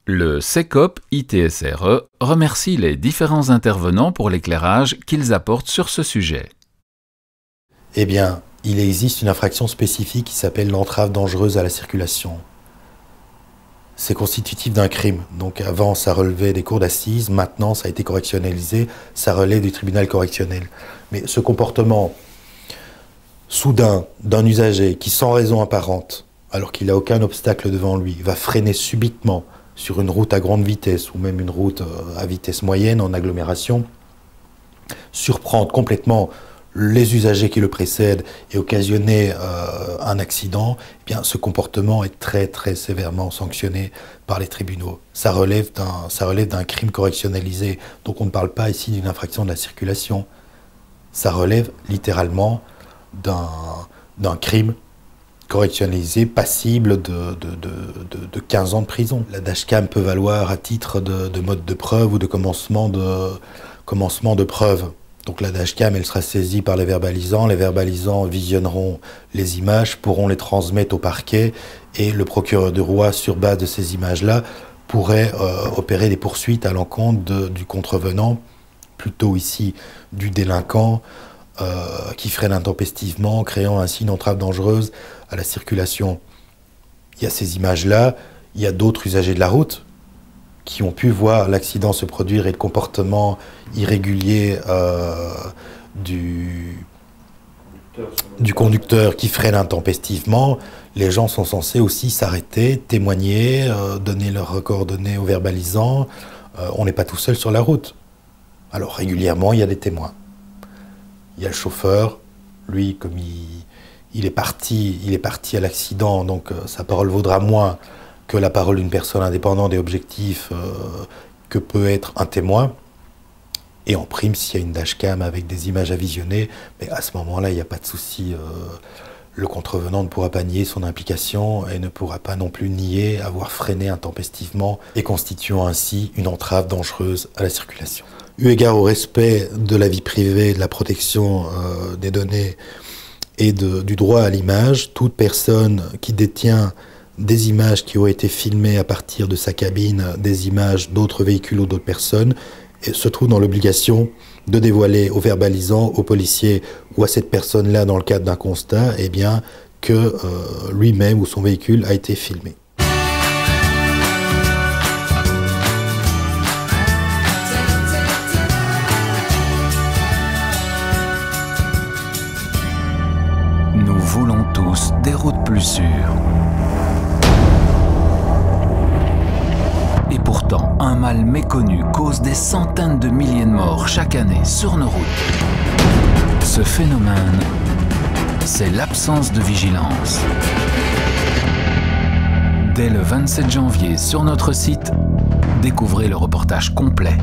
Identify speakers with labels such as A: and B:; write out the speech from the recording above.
A: Le CECOP ITSRE remercie les différents intervenants pour l'éclairage qu'ils apportent sur ce sujet.
B: Eh bien, il existe une infraction spécifique qui s'appelle l'entrave dangereuse à la circulation. C'est constitutif d'un crime. Donc avant, ça relevait des cours d'assises, maintenant, ça a été correctionnalisé, ça relève du tribunal correctionnel. Mais ce comportement soudain d'un usager qui, sans raison apparente, alors qu'il n'a aucun obstacle devant lui, va freiner subitement sur une route à grande vitesse ou même une route à vitesse moyenne en agglomération, surprendre complètement les usagers qui le précèdent et occasionner un accident, eh bien, ce comportement est très très sévèrement sanctionné par les tribunaux. Ça relève d'un crime correctionnalisé, donc on ne parle pas ici d'une infraction de la circulation. Ça relève littéralement d'un crime correctionnalisé passible de 15 ans de prison. La dashcam peut valoir à titre de mode de preuve ou de commencement de preuve. Donc la dashcam, elle sera saisie par les verbalisants visionneront les images, pourront les transmettre au parquet et le procureur du roi, sur base de ces images-là, pourrait opérer des poursuites à l'encontre du contrevenant, plutôt ici du délinquant, qui freine intempestivement, créant ainsi une entrave dangereuse à la circulation. Il y a ces images-là, il y a d'autres usagers de la route qui ont pu voir l'accident se produire et le comportement irrégulier du conducteur qui freine intempestivement. Les gens sont censés aussi s'arrêter, témoigner, donner leurs coordonnées aux verbalisants. On n'est pas tout seul sur la route. Alors régulièrement, il y a des témoins. Il y a le chauffeur, lui, comme il est parti à l'accident, donc sa parole vaudra moins que la parole d'une personne indépendante et objective que peut être un témoin. Et en prime, s'il y a une dashcam avec des images à visionner, mais à ce moment-là, il n'y a pas de souci. Le contrevenant ne pourra pas nier son implication et ne pourra pas non plus nier avoir freiné intempestivement et constituant ainsi une entrave dangereuse à la circulation. Eu égard au respect de la vie privée, de la protection des données et du droit à l'image, toute personne qui détient des images qui ont été filmées à partir de sa cabine, des images d'autres véhicules ou d'autres personnes, et se trouve dans l'obligation de dévoiler aux verbalisants, aux policiers ou à cette personne-là dans le cadre d'un constat, eh bien, que lui-même ou son véhicule a été filmé.
A: Nous voulons tous des routes plus sûres. Et pourtant, un mal méconnu cause des centaines de milliers de morts chaque année sur nos routes. Ce phénomène, c'est l'absence de vigilance. Dès le 27 janvier, sur notre site, découvrez le reportage complet.